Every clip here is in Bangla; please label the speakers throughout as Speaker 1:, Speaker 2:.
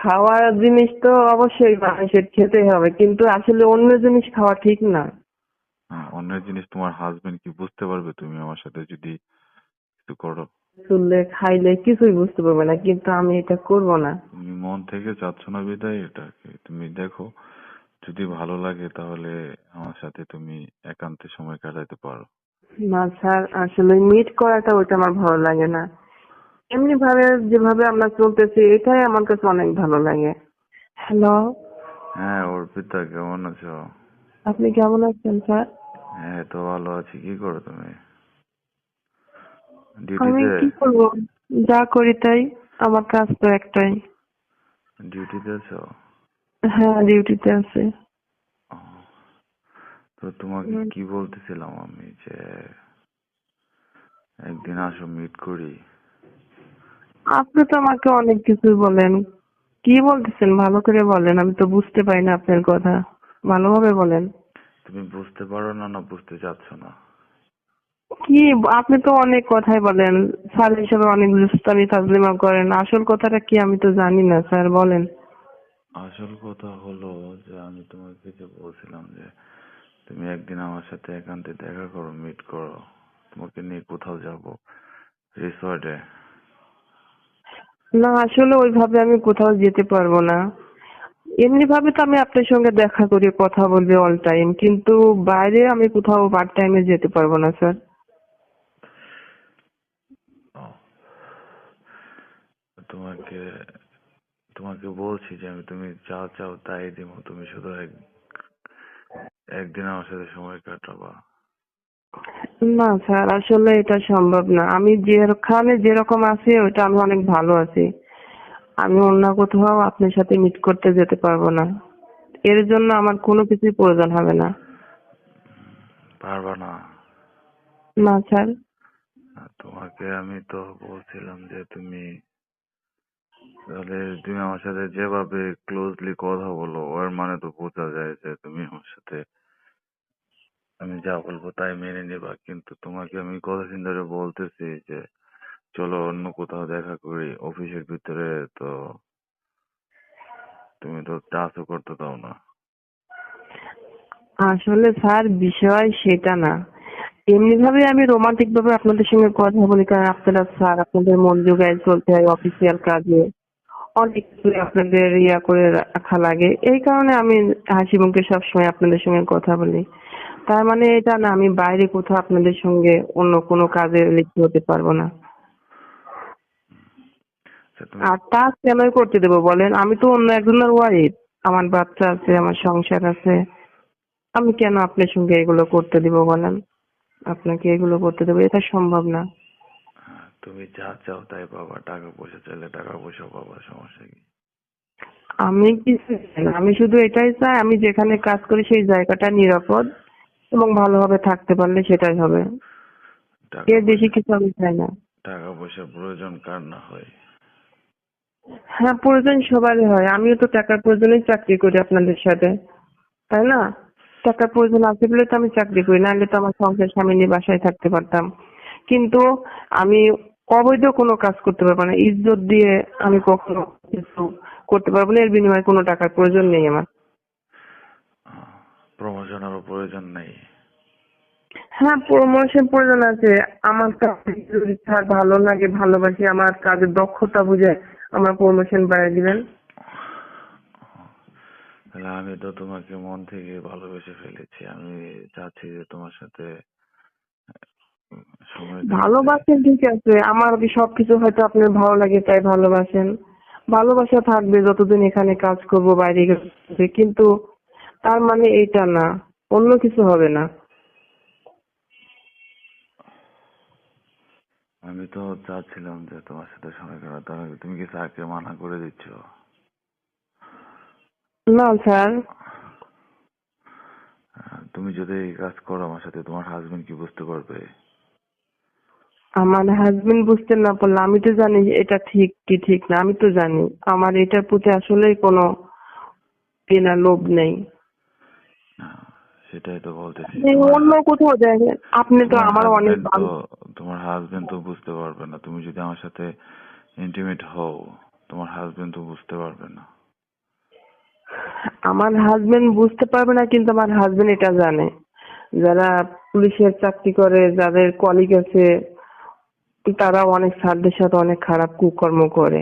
Speaker 1: খাওয়ার জিনিস তো অবশ্যই মানুষের খেতে হবে, কিন্তু আসলে অন্য জিনিস খাওয়া ঠিক না।
Speaker 2: অন্যের জিনিস তোমার হাজবেন্ড কি বুঝতে পারবে তুমি আমার সাথে যদি কিছু করো?
Speaker 1: শুনলে খাইলে কিছুই বুঝতে পারবে না, কিন্তু আমি এটা করব না।
Speaker 2: তুমি মন থেকে চাচ্ছ না বিদায় এটাকে তুমি দেখো, যদি ভালো লাগে তাহলে আমার সাথে তুমি একান্তে সময় কাটাতে পারো।
Speaker 1: না স্যার, আসলে মিট করাটা ওইটা আমার ভালো লাগে না। এমনি ভাবে যেভাবে আমরা চলতেছি এটাই আমার কাছে অনেক ভালো লাগে। হ্যালো,
Speaker 2: হ্যাঁ অর্পিতা, কেমন আছো?
Speaker 1: আপনি কেমন আছেন স্যার?
Speaker 2: হ্যাঁ তো ভালো আছি। কি করো তুমি?
Speaker 1: আমি
Speaker 2: ডিউটিতে?
Speaker 1: কি করব, যা করি তাই। আমার কাজ তো একটাই।
Speaker 2: ডিউটিতে আছো?
Speaker 1: হ্যাঁ, ডিউটিতে আছে।
Speaker 2: ও, তো তোমাকে কি বলতেছিলাম আমি যে একদিন আসো মিট করি।
Speaker 1: আপনি তো আমাকে অনেক কিছু বলেন। কি বলতেছেন ভালো করে বলেন, আমি তো বুঝতে পারি না আপনার কথা। ভালোভাবে বলেন।
Speaker 2: তুমি বুঝতে পারো না, না বুঝতে চাচ্ছ না?
Speaker 1: কি, আপনি তো অনেক কথাই বলেন। স্যার হিসেবে অনেক দুষ্টামি ফাজলিমা করেন, আসল কথাটা কি আমি তো জানি না স্যার, বলেন।
Speaker 2: আসল কথা হলো যে আমি তোমাকে যে বলছিলাম যে তুমি একদিন আমার সাথে একান্তে দেখা করো, মিট করো, তোমাকে নিয়ে কোথাও যাব, রিসর্টে।
Speaker 1: না, আসলে ওইভাবে আমি কোথাও যেতে পারবো না। এমনি ভাবে তো আমি আপনার সঙ্গে দেখা করি, কথা বলবি অল টাইম, কিন্তু বাইরে আমি কোথাও পার্ট টাইমে যেতে পারবো না স্যার।
Speaker 2: ও, তোমাকে তোমাকে বলছি যে আমি তুমি যা চাও তাই দিব, তুমি শুধু একদিন আমার সাথে সময় কাটাবা।
Speaker 1: না স্যার, আসলে এটা সম্ভব না। আমি যেখানে যেরকম আছি ওইটা আমি অনেক ভালো আছি। আমি অন্য কোথাও আপনার সাথে মিট করতে যেতে পারবো না। এর জন্য আমার কোনো কিছুই প্রয়োজন হবে না।
Speaker 2: পারবা না?
Speaker 1: না স্যার।
Speaker 2: তোমাকে আমি তো বলছিলাম যে তুমি তাহলে তুমি আমার সাথে যেভাবে ক্লোজলি কথা বলো ওর মানে তো বোঝা যায় যে তুমি আমার সাথে আমি যা বলবো তাই মেনে নিবা, কিন্তু তোমাকে আমি কতদিন ধরে বলতেছি যে চলো অন্য কোথাও দেখা করি অফিসের ভিতরে, তো তুমি তো টাচও করতে দাও না।
Speaker 1: আসলে স্যার বিষয় সেটা না। এমনি ভাবে আমি রোমান্টিক ভাবে আপনাদের সঙ্গে কথা বলি, কারণ আপনারা স্যার, আপনাদের মন জোগায় চলতে হয় অফিসিয়াল কাজে। অনেক কিছু আপনাদের করে রাখা লাগে, এই কারণে আমি হাসি মুখে সবসময় আপনাদের সঙ্গে কথা বলি। তার মানে এটা না আমি বাইরে কোথাও আপনাদের সঙ্গে অন্য কোনো কাজে লিপ্ত হতে পারবো না।
Speaker 2: আচ্ছা, তুমি
Speaker 1: আর তা কেনই করতে দেবো বলেন, আমি তো অন্য একজনের ওয়াইফ। আমার বাচ্চা আছে, আমার সংসার আছে। আমি কেন আপনার সঙ্গে এগুলো করতে দিব বলেন? আপনাকে এগুলো করতে দেবো, এটা সম্ভব না।
Speaker 2: তুমি যা চাও তাই পাবা, টাকা পয়সা চাইলে টাকা পয়সা পাবা, সমস্যা কি?
Speaker 1: আমি কিছু চাই না, আমি শুধু এটাই চাই আমি যেখানে কাজ করি সেই জায়গাটা নিরাপদ এবং ভালোভাবে থাকতে পারলে সেটাই হবে।
Speaker 2: টাকা
Speaker 1: এর বেশি
Speaker 2: পয়সা
Speaker 1: কিছু আমি চাই না।
Speaker 2: টাকা পয়সার প্রয়োজন কার না হয়?
Speaker 1: হ্যাঁ, প্রয়োজন সবারই হয়, আমিও তো টাকার প্রয়োজনেই চাকরি করি আপনাদের সাথে, তাই না? টাকার প্রয়োজন আছে বলে তো আমি চাকরি করি, নাহলে তো আমার সংসার স্বামী নিয়ে বাসায় থাকতে পারতাম। কিন্তু আমি অবৈধ কোনো কাজ করতে পারবো না, ইজ্জত দিয়ে আমি কখনো কিছু করতে পারবো না, এর বিনিময়ে কোনো টাকার প্রয়োজন নেই আমার।
Speaker 2: প্রমোশনেরও প্রয়োজন নেই?
Speaker 1: হ্যাঁ, প্রমোশন প্রয়োজন আছে। আমার কাছে যদি স্যার ভালো লাগে, ভালোবাসি, আমার কাজের দক্ষতা বুঝে আমার প্রমোশন বাড়িয়ে দিবেন।
Speaker 2: তাহলে আমি তো তোমাকে মন থেকে ভালোবেসে ফেলেছি, আমি চাচ্ছি যে তোমার সাথে সময় কাটাতে।
Speaker 1: ভালোবাসেন ঠিক আছে, আমার সবকিছু হয়তো আপনার ভালো লাগে তাই ভালোবাসেন। ভালোবাসা থাকবে যতদিন এখানে কাজ করব, বাইরে গেলে, কিন্তু তার মানে এইটা না, অন্য কিছু হবে না।
Speaker 2: আমি তো চাচ্ছিলাম যে তোমার সাথে সময় কাটাতে, তুমি কি স্যারকে মানা করে দিচ্ছ?
Speaker 1: না স্যার।
Speaker 2: তুমি যদি এই কাজ করো আমার সাথে, তোমার হাজবেন্ড কি বুঝতে পারবে?
Speaker 1: আমার হাজবেন্ড বুঝতে না পারলে আমি তো জানি এটা ঠিক কি ঠিক না, আমি তো জানি। আমার এটার প্রতি আসলেই কোনো কেনা লোভ নেই।
Speaker 2: না, সেটাই তো বলতেছি।
Speaker 1: আপনি অন্য কোথাও দেখেন, আপনি তো
Speaker 2: তোমার
Speaker 1: আমার অনেক
Speaker 2: হাজবেন্ড তো তোমার হাজবেন্ড তো বুঝতে পারবে না তুমি যদি আমার সাথে ইন্টিমেট হও। তোমার হাজবেন্ড তো বুঝতে পারবে না।
Speaker 1: আমার হাজবেন্ড বুঝতে পারবে না, কিন্তু আমার হাজবেন্ড এটা জানে। যারা পুলিশের চাকরি করে, যাদের কলিগ আছে, তারা অনেক স্যারদের সাথে অনেক খারাপ কুকর্ম করে।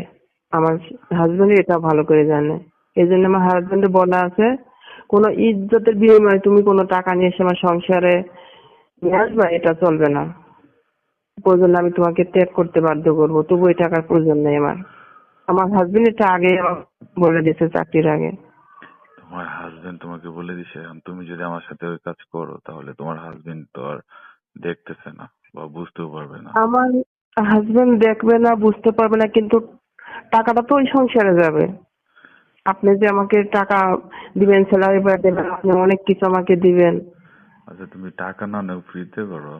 Speaker 1: আমার হাজবেন্ড এটা ভালো করে জানে। এই জন্য আমার হাজবেন্ডে বলা আছে, কোনো ইজ্জতের বিনিময়ে তুমি কোনো টাকা নিয়ে এসে আমার সংসারে নিয়ে আসবা, এটা চলবে না। প্রয়োজন আমি তোমাকে ত্যাগ করতে বাধ্য করবো, তবু এই টাকার প্রয়োজন নেই আমার। আমার হাজবেন্ড এটা আগে বলে দিয়েছে চাকরির আগে।
Speaker 2: তোমার হাজবেন্ড তোমাকে বলে দিছে, এখন তুমি যদি আমার সাথে ওই কাজ করো তাহলে তোমার হাজবেন্ড তো আর দেখতেছে না বা বুঝতেও পারবে না।
Speaker 1: আমার হাজবেন্ড দেখবে না, বুঝতে পারবে না, কিন্তু টাকাটা তো ওই সংসারে যাবে। আপনি যে আমাকে টাকা দিবেন, স্যালারি দেবেন, আপনি অনেক কিছু আমাকে দিবেন।
Speaker 2: আচ্ছা, তুমি টাকা না নাও, ফ্রিতে করো।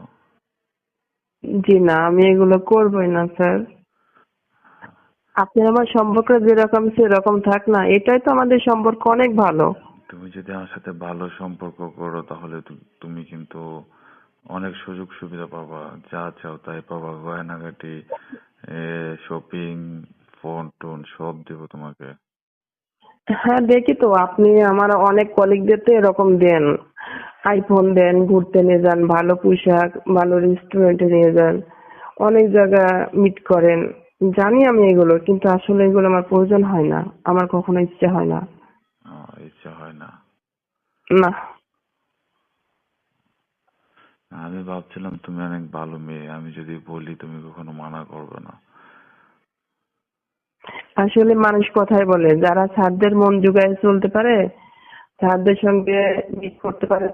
Speaker 1: জি না, আমি এগুলো করবোই না স্যার। আপনি আমার সম্পর্ক যেরকম সেরকম থাক না, এটাই তো আমাদের সম্পর্ক অনেক ভালো।
Speaker 2: তুমি যদি আমার সাথে ভালো সম্পর্ক করো তাহলে তুমি কিন্তু অনেক সুযোগ সুবিধা পাবা, যা চাও তাই পাবা, গয়নাগাটি, শপিং, ফোন টোন সব দেবো তোমাকে।
Speaker 1: হ্যাঁ দেখি তো, আপনি আমার অনেক কলিগদের তো এরকম দেন, আইফোন দেন, ঘুরতে নিয়ে যান, ভালো পোশাক, ভালো রেস্টুরেন্টে নিয়ে যান, অনেক জায়গা মিট করেন। জানি আমি এগুলো, কিন্তু আসলে এগুলো আমার প্রয়োজন হয় না, আমার কখনো ইচ্ছে হয় না।
Speaker 2: ইচ্ছা হয় না।
Speaker 1: না,
Speaker 2: আমি ভাবছিলাম তুমি অনেক ভালো মেয়ে, আমি যদি বলি তুমি কখনো মানা করবে না।
Speaker 1: আসলে মানুষ কথায় বলে, যারা স্যারদের মন জুগায় চলতে পারে, স্যারদের সঙ্গে মিট করতে পারে,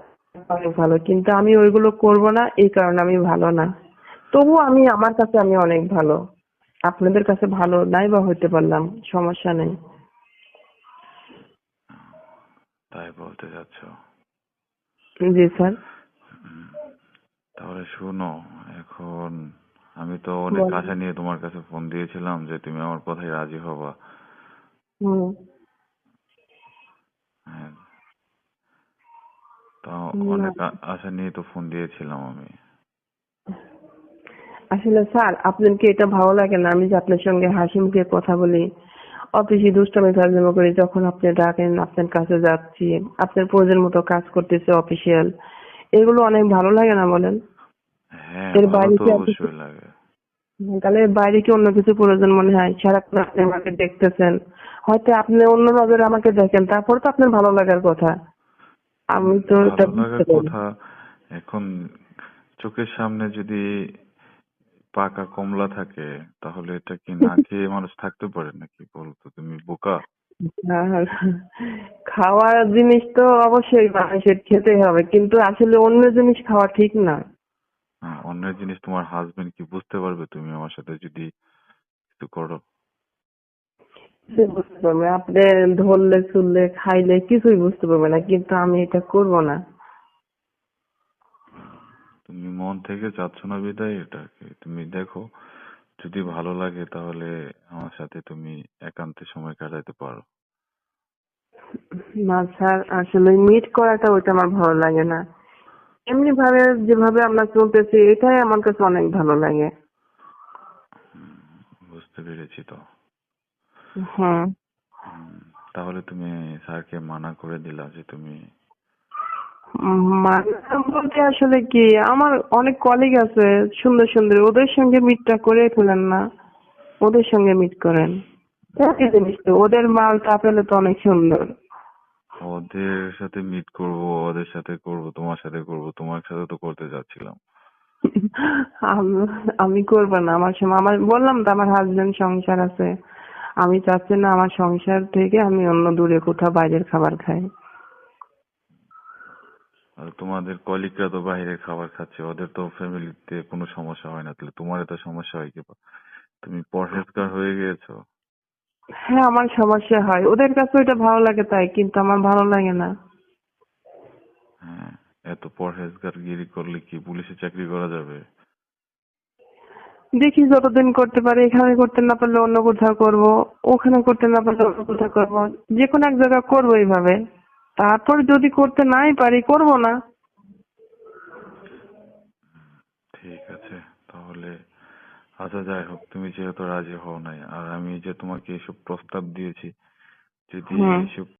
Speaker 1: অনেক ভালো। কিন্তু আমি ওইগুলো করব না, এই কারণে আমি ভালো না। তবু আমি আমার কাছে আমি অনেক ভালো। আপনাদের কাছে ভালো নাই বা হইতে পারলাম, সমস্যা নেই।
Speaker 2: তাই বলতে চাচ্ছ?
Speaker 1: জি স্যার।
Speaker 2: উম, তাহলে শোনো, এখন আমি তো অনেক
Speaker 1: বলেন।
Speaker 2: আশা নিয়ে তোমার কাছে ফোন দিয়েছিলাম যে তুমি আমার কথায় রাজি হবা।
Speaker 1: হুম।
Speaker 2: হ্যাঁ, তা
Speaker 1: না,
Speaker 2: অনেক আশা নিয়ে তো ফোন দিয়েছিলাম আমি।
Speaker 1: আসলে স্যার আপনার কি এটা ভালো লাগে না, আমি যে আপনার সঙ্গে হাসি মুখে কথা বলি, অফিসে দুষ্টামি ফাজলামো করি, যখন আপনি ডাকেন আপনার কাছে যাচ্ছি, আপনার প্রয়োজন মতো কাজ করতেছে অফিসিয়াল, এগুলো অনেক ভালো লাগে না বলেন?
Speaker 2: হ্যাঁ,
Speaker 1: এর
Speaker 2: ভালো
Speaker 1: বাইরে
Speaker 2: তো
Speaker 1: কি আর কিছু?
Speaker 2: অবশ্যই লাগে।
Speaker 1: তাহলে এর বাইরে কি অন্য কিছু প্রয়োজন মনে হয়? সারাক্ষণ আপনি আমাকে দেখতেছেন, হয়তো আপনি অন্য নজরে আমাকে দেখেন, তারপর তো আপনার ভালো লাগার কথা। আমি তো এটা
Speaker 2: ভালো
Speaker 1: বুঝতে
Speaker 2: লাগার
Speaker 1: পারি।
Speaker 2: কথা। এখন চোখের সামনে যদি পাকা কমলা থাকে তাহলে এটা কি না খেয়ে মানুষ থাকতে পারে নাকি, বলতো? তুমি বোকা।
Speaker 1: আর খাওয়ার জিনিস তো অবশ্যই মানুষের খেতেই হবে, কিন্তু আসলে অন্য জিনিস খাওয়া ঠিক না।
Speaker 2: অন্যের জিনিস তোমার হাজবেন্ড কি বুঝতে পারবে তুমি আমার সাথে যদি কিছু করো?
Speaker 1: সে বুঝতে পারবে, আপনি ধরলে চুললে খাইলে কিছুই বুঝতে পারবে না, কিন্তু আমি এটা করব না।
Speaker 2: তুমি মন থেকে চাচ্ছ না বিদায় এটাকে তুমি দেখো, যদি ভালো লাগে তাহলে আমার সাথে তুমি একান্তে সময় কাটাতে পারো।
Speaker 1: না স্যার, আসলে মিট করাটা ওইটা আমার ভালো লাগে না। এমনি ভাবে যেভাবে আমরা চলতেছি, এটাই আমার কাছে অনেক ভালো লাগে।
Speaker 2: হুম, বুঝতে পেরেছি তো।
Speaker 1: হুম।
Speaker 2: হুম, তাহলে তুমি স্যারকে মানা করে দিলা যে তুমি।
Speaker 1: মানে বলতে আসলে কি, আমার অনেক কলিগ আছে সুন্দর সুন্দর, ওদের সঙ্গে মিটটা করে ফেলেন না, ওদের সঙ্গে মিট করেন। একই জিনিস তো, ওদের মালটা পেলে তো অনেক সুন্দর।
Speaker 2: ওদের সাথে মিট করব, ওদের সাথে করব, তোমার সাথে করব, তোমার সাথে তো করতে যাচ্ছিলাম।
Speaker 1: আম- আমি করবো না, আমার সময় আমার বললাম তো আমার হাজবেন্ড সংসার আছে, আমি চাচ্ছি না আমার সংসার থেকে আমি অন্য দূরে কোথাও বাইরের খাবার খাই।
Speaker 2: আর তোমাদের কলিগরা তো বাইরে খাবার খাচ্ছে, ওদের তো ফ্যামিলিতে কোনো সমস্যা হয় না, তাহলে তোমার এত সমস্যা হয় কি? তুমি পরহেজগার হয়ে গিয়েছো।
Speaker 1: হ্যাঁ আমার সমস্যা হয়, ওদের কাছে ওইটা ভালো লাগে তাই, কিন্তু আমার ভালো লাগে না।
Speaker 2: হ্যাঁ, এত পরহেজগারগিরি করলে কি পুলিশে চাকরি করা যাবে?
Speaker 1: দেখি যতদিন করতে পারি, এখানে করতে না পারলে অন্য কোথাও করব, ওখানে করতে না পারলে অন্য কোথাও করব, যে কোনো এক জায়গায় করবো এইভাবে। তারপর যদি করতে নাই পারি, করব না।
Speaker 2: ঠিক আছে, তাহলে আচ্ছা যাই হোক, তুমি যেহেতু রাজি হও নাই, আর আমি যে তোমাকে এসব প্রস্তাব দিয়েছি, যদি
Speaker 1: হুম।
Speaker 2: এসব